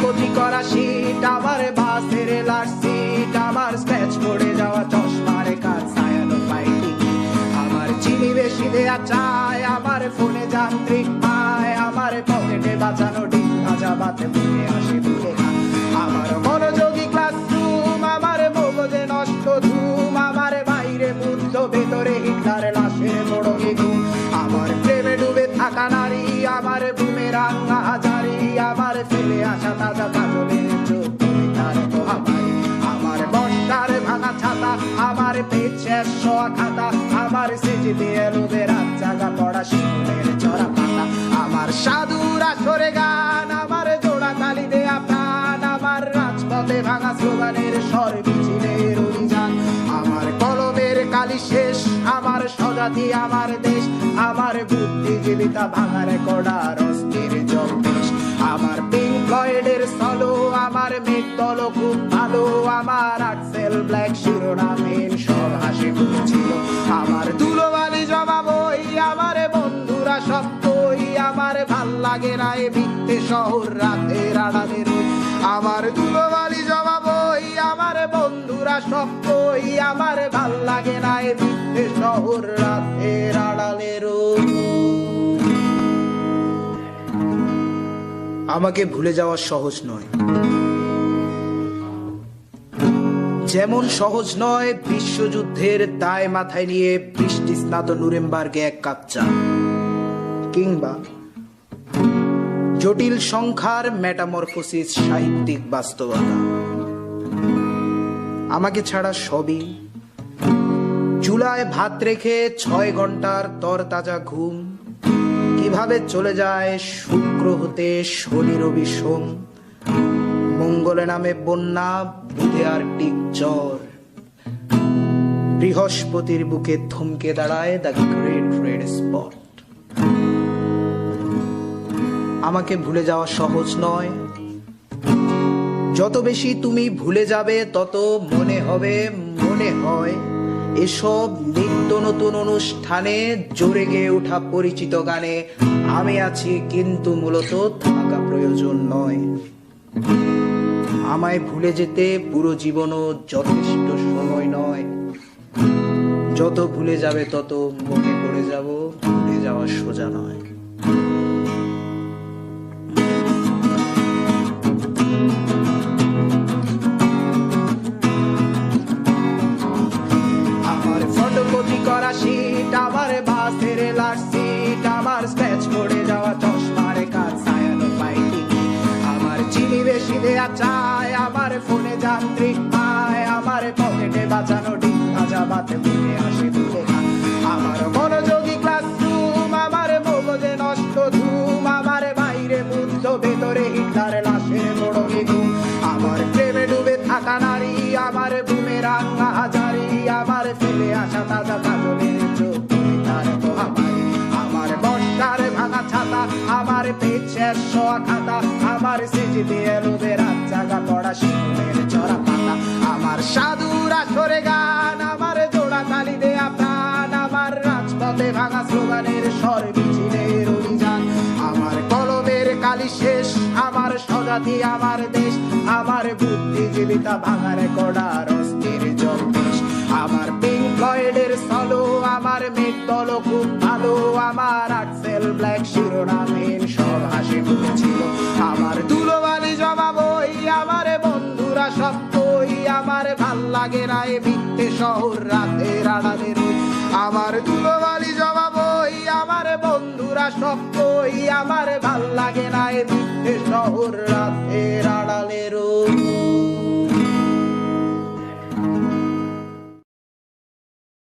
Photocopy করা sheet, আমার বাসের লাস্ট সিট, আমার স্ক্র্যাচ পড়ে যাওয়া চশমার কাজ, সায়ানো ফাইটিং, আমার চিনি বেশি দেয়া চায়, আমার ফোনে যান্ত্রিক পায়, আমার পকেটে বাঁচানো ডিম ভাজা বাতে বুকে আসে ভুলে খা, আমার মনোযোগী ক্লাসরুম, আমার মগজে নষ্ট ধুম, আমার বাইরে বুদ্ধ ভেতরে হিটলার লাশের মোড়কে ঘুম, আমার প্রেমে ডুবে থাকা নারী, আমার বুমেরাং হাজারি, আমার ফেলে আসা তাজা কাজলের চোখ তার মহামারী, আমার বর্ষার ভাঙা ছাতা, আমার পেট শেষ শোয়া খাতা, আমার সিজিতে এলোদের রাত জাগা পড়া শিশুদের চড়া পাতা, আমার সাধুর আসরে গান, আমার জোড়া তালি দেয়া প্রাণ, আমার রাজপথে ভাঙা স্লোগানের স্বর মিছিলের অভিযান, আমার কলমের কালি শেষ, আমার স্বজাতি আমার দেশ, আমার বুদ্ধিজীবিতা ভাঙা রেকর্ডার অস্থির জম্পেশ, আমার পিঙ্ক ফ্লয়েডের সলো, আমার মেঘ দল খুব ভালো, আমার আক্সেল ব্ল্যাক শিরোনামহীন সব হাসি ছিল, আমার ধুলোবালি জমা বই, আমার বন্ধুরা সত্যই, আমার ভাল লাগে না এ ভিত্তে শহর রাতের আড়ালের, আমার ধুলোবালি জমা বই, আমার বন্ধুরা সত্যই, আমার ভাল লাগে না এ ভিত্তে শহর রাতের আড়ালের। আমাকে ভুলে যাওয়া সহজ নয়, যেমন সহজ নয় বিশ্বযুদ্ধের দায় মাথায় নিয়ে বৃষ্টি স্নাত নুরেমবার্গে এক কাপ চা, কিংবা জটিল সংখ্যার মেটামরফোসিস সাহিত্যিক বাস্তবতা। আমাকে ছাড়া সবই, চুলায় ভাত রেখে 6 ঘন্টার তরতাজা ঘুম, কিভাবে চলে যায় শুক্র হতে শনি রবি সোম, মঙ্গলে নামে বন্যা, বুধে আর টিক জ্বর, বৃহস্পতির বুকে থমকে দাঁড়ায় দ্য গ্রেট রেড স্পট। আমাকে ভুলে যাওয়া সহজ নয়, যত বেশি তুমি ভুলে যাবে তত মনে হবে, মনে হয় এসব নিত্য নতুন অনুষ্ঠানে জোরে গেয়ে ওঠা পরিচিত গানে আমি আছি, কিন্তু মূলত থাকা প্রয়োজন নয়। আমায় ভুলে যেতে পুরো জীবনও যথেষ্ট সময় নয়, যত ভুলে যাবে তত মনে পড়ে যাব, ভুলে যাওয়া সোজা নয়। আমার ফটোকপি করা শীট, আমার বাসের লাস্ট সিট, আমার স্ক্র্যাচ পড়ে যাওয়া চশমার কাজ, সায়ানো ফাইটিং, আমার চিনি বেশি দেয়া চায়, আমার ফোনে যান্ত্রিক পায়, আমার পকেটে বাঁচানো ডিম ভাজা বাতে বুকে আসে ভুলে খা, আমার মনোযোগী ক্লাসরুম, আমার মগজে নষ্ট ধুম, আমার বাইরে বুদ্ধ ভেতরে হিটলার লাশের মোড়কে ঘুম, আমার প্রেমে ডুবে থাকা নারী, আমার বুমেরাং হাজারি, আমার ফেলে আসা তাজা কাজলের চোখ তার মহামারী, আমার বর্ষার ভাঙা ছাতা, আমার পেট শেষ শোয়া খাতা, আমার সিজিতে এলোদের রাত জাগা পড়া শিশুদের চড়া পাতা, আমার সাধুর আসরে গান, আমার জোড়া তালি দেয়া প্রাণ, আমার রাজপথে ভাঙা স্লোগানের স্বর মিছিলের অভিযান, আমার কলমের কালি শেষ, আমার স্বজাতি আমার দেশ, আমার বুদ্ধিজীবিতা ভাঙা রেকর্ডার অস্থির জম্পেশ, আমার পিঙ্ক ফ্লয়েডের সলো, আমার মেঘ দল খুব ভালো, আমার আক্সেল ব্ল্যাক শিরোনামহীন সব হাসি ছিল, আমার ধুলোবালি জমা বই, আমার বন্ধুরা সত্যই, আমার ভাল লাগে না এ ভিত্তে শহর রাতের আড়ালের, আমার ধুলোবালি জমা বই, আমার বন্ধুরা সত্যই, আমার ভাল লাগে না এ ভিত্তে শহর রাতের আড়ালের।